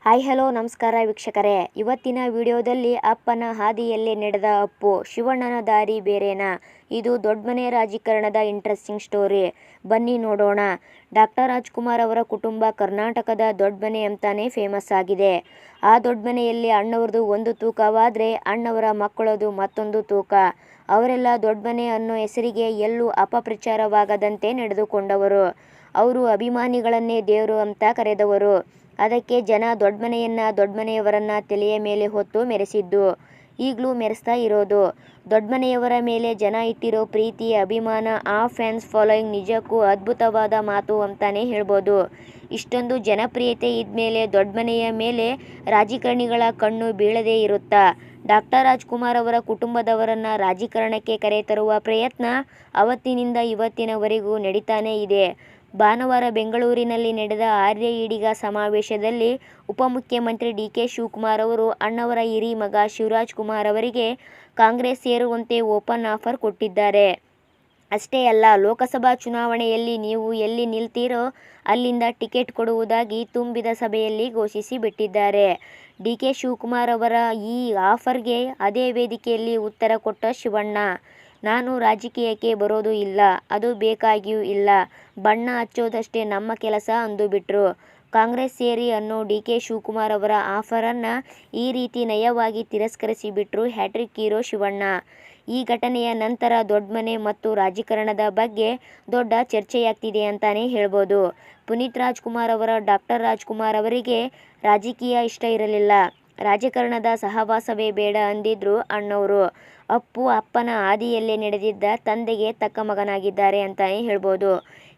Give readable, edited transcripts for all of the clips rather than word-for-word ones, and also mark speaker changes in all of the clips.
Speaker 1: Hi hello ನಮಸ್ಕಾರ ವೀಕ್ಷಕರೇ, ಇವತ್ತಿನ ವಿಡಿಯೋದಲ್ಲಿ ಅಪ್ಪನ ಹಾದಿಯಲ್ಲೇ ನಡೆದ ಅಪ್ಪು ಶಿವಣ್ಣನ ದಾರಿ ಬೇರೆನಾ? ಇದು ದೊಡ್ಡಮನೆ ರಾಜಕಾರಣದ ಇಂಟ್ರೆಸ್ಟಿಂಗ್ ಸ್ಟೋರಿ, ಬನ್ನಿ ನೋಡೋಣ. ಡಾಕ್ಟರ್ ರಾಜ್ಕುಮಾರ್ ಅವರ ಕುಟುಂಬ ಕರ್ನಾಟಕದ ದೊಡ್ಡಮನೆ ಅಂತಾನೆ ಫೇಮಸ್ ಆಗಿದೆ. ಆ ದೊಡ್ಡಮನೆಯಲ್ಲಿ ಅಣ್ಣವ್ರದ್ದು ಒಂದು ತೂಕವಾದರೆ ಅಣ್ಣವರ ಮಕ್ಕಳದು ಮತ್ತೊಂದು ತೂಕ. ಅವರೆಲ್ಲ ದೊಡ್ಡಮನೆ ಅನ್ನೋ ಹೆಸರಿಗೆ ಎಲ್ಲೂ ಅಪಪ್ರಚಾರವಾಗದಂತೆ ನಡೆದುಕೊಂಡವರು. ಅವರು ಅಭಿಮಾನಿಗಳನ್ನೇ ದೇವರು ಅಂತ ಕರೆದವರು. ಅದಕ್ಕೆ ಜನ ದೊಡ್ಡಮನೆಯನ್ನ ದೊಡ್ಡಮನೆಯವರನ್ನ ತಲೆಯ ಮೇಲೆ ಹೊತ್ತು ಮೆರೆಸಿದ್ದು, ಈಗಲೂ ಮೆರೆಸ್ತಾ ಇರೋದು. ದೊಡ್ಡಮನೆಯವರ ಮೇಲೆ ಜನ ಇಟ್ಟಿರೋ ಪ್ರೀತಿ, ಅಭಿಮಾನ, ಆ ಫ್ಯಾನ್ಸ್ ಫಾಲೋಯಿಂಗ್ ನಿಜಕ್ಕೂ ಅದ್ಭುತವಾದ ಮಾತು ಅಂತಾನೆ ಹೇಳ್ಬೋದು. ಇಷ್ಟೊಂದು ಜನಪ್ರಿಯತೆ ಇದ್ಮೇಲೆ ದೊಡ್ಡಮನೆಯ ಮೇಲೆ ರಾಜಕಾರಣಿಗಳ ಕಣ್ಣು ಬೀಳದೇ ಇರುತ್ತಾ? ಡಾಕ್ಟರ್ ರಾಜ್ಕುಮಾರ್ ಅವರ ಕುಟುಂಬದವರನ್ನ ರಾಜಕಾರಣಕ್ಕೆ ಕರೆತರುವ ಪ್ರಯತ್ನ ಅವತ್ತಿನಿಂದ ಇವತ್ತಿನವರೆಗೂ ನಡೀತಾನೇ ಇದೆ. ಭಾನುವಾರ ಬೆಂಗಳೂರಿನಲ್ಲಿ ನಡೆದ ಆರ್ಯ ಈಡಿಗ ಸಮಾವೇಶದಲ್ಲಿ ಉಪಮುಖ್ಯಮಂತ್ರಿ ಡಿ.ಕೆ. ಶಿವಕುಮಾರ್ ಅವರು ಅಣ್ಣವರ ಹಿರಿ ಮಗ ಶಿವರಾಜ್ ಕುಮಾರ್ ಅವರಿಗೆ ಕಾಂಗ್ರೆಸ್ ಸೇರುವಂತೆ ಓಪನ್ ಆಫರ್ ಕೊಟ್ಟಿದ್ದಾರೆ. ಅಷ್ಟೇ ಅಲ್ಲ, ಲೋಕಸಭಾ ಚುನಾವಣೆಯಲ್ಲಿ ನೀವು ಎಲ್ಲಿ ನಿಲ್ತೀರೋ ಅಲ್ಲಿಂದ ಟಿಕೆಟ್ ಕೊಡುವುದಾಗಿ ತುಂಬಿದ ಸಭೆಯಲ್ಲಿ ಘೋಷಿಸಿ ಬಿಟ್ಟಿದ್ದಾರೆ. ಡಿ.ಕೆ. ಶಿವಕುಮಾರ್ ಅವರ ಈ ಆಫರ್ಗೆ ಅದೇ ವೇದಿಕೆಯಲ್ಲಿ ಉತ್ತರ ಕೊಟ್ಟ ಶಿವಣ್ಣ, ನಾನು ರಾಜಕೀಯಕ್ಕೆ ಬರೋದು ಇಲ್ಲ, ಅದು ಬೇಕಾಗಿಯೂ ಇಲ್ಲ, ಬಣ್ಣ ಹಚ್ಚೋದಷ್ಟೇ ನಮ್ಮ ಕೆಲಸ ಅಂದುಬಿಟ್ರು. ಕಾಂಗ್ರೆಸ್ ಸೇರಿ ಅನ್ನೋ ಡಿ.ಕೆ. ಶಿವಕುಮಾರ್ ಅವರ ಆಫರನ್ನ ಈ ರೀತಿ ನಯವಾಗಿ ತಿರಸ್ಕರಿಸಿಬಿಟ್ರು ಹ್ಯಾಟ್ರಿಕ್ ಹೀರೋ ಶಿವಣ್ಣ. ಈ ಘಟನೆಯ ನಂತರ ದೊಡ್ಡಮನೆ ಮತ್ತು ರಾಜಕಾರಣದ ಬಗ್ಗೆ ದೊಡ್ಡ ಚರ್ಚೆಯಾಗ್ತಿದೆ ಅಂತಾನೆ ಹೇಳ್ಬೋದು. ಪುನೀತ್ ರಾಜ್ಕುಮಾರ್ ಅವರ ಡಾಕ್ಟರ್ ರಾಜ್ಕುಮಾರ್ ಅವರಿಗೆ ರಾಜಕೀಯ ಇಷ್ಟ ಇರಲಿಲ್ಲ, ರಾಜಕಾರಣದ ಸಹವಾಸವೇ ಬೇಡ ಅಂದಿದ್ರು ಅಣ್ಣವ್ರು. ಅಪ್ಪು ಅಪ್ಪನ ಹಾದಿಯಲ್ಲೇ ನಡೆದಿದ್ದ ತಂದೆಗೆ ತಕ್ಕ ಮಗನಾಗಿದ್ದಾರೆ ಅಂತಾನೆ ಹೇಳ್ಬೋದು.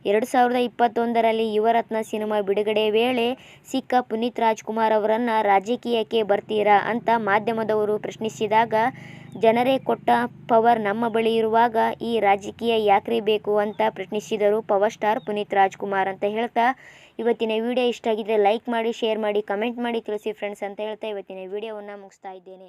Speaker 1: 2021ರಲ್ಲಿ ಯುವರತ್ನ ಸಿನಿಮಾ ಬಿಡುಗಡೆ ವೇಳೆ ಸಿಕ್ಕ ಪುನೀತ್ ರಾಜ್ಕುಮಾರ್ ಅವರನ್ನ ರಾಜಕೀಯಕ್ಕೆ ಬರ್ತೀರಾ ಅಂತ ಮಾಧ್ಯಮದವರು ಪ್ರಶ್ನಿಸಿದಾಗ, ಜನರೇ ಕೊಟ್ಟ ಪವರ್ ನಮ್ಮ ಬಳಿ ಇರುವಾಗ ಈ ರಾಜಕೀಯ ಯಾಕ್ರಿ ಬೇಕು ಅಂತ ಪ್ರಶ್ನಿಸಿದರು ಪವರ್ ಸ್ಟಾರ್ ಪುನೀತ್ ರಾಜ್ಕುಮಾರ್ ಅಂತ ಹೇಳ್ತಾ, ಇವತ್ತಿನ ವಿಡಿಯೋ ಇಷ್ಟ ಆಗಿದ್ರೆ ಲೈಕ್ ಮಾಡಿ, ಶೇರ್ ಮಾಡಿ, ಕಮೆಂಟ್ ಮಾಡಿ ತಿಳಿಸಿ ಫ್ರೆಂಡ್ಸ್ ಅಂತ ಹೇಳ್ತಾ ಇವತ್ತಿನ ವಿಡಿಯೋವನ್ನು ಮುಗಿಸ್ತಾ ಇದ್ದೇನೆ.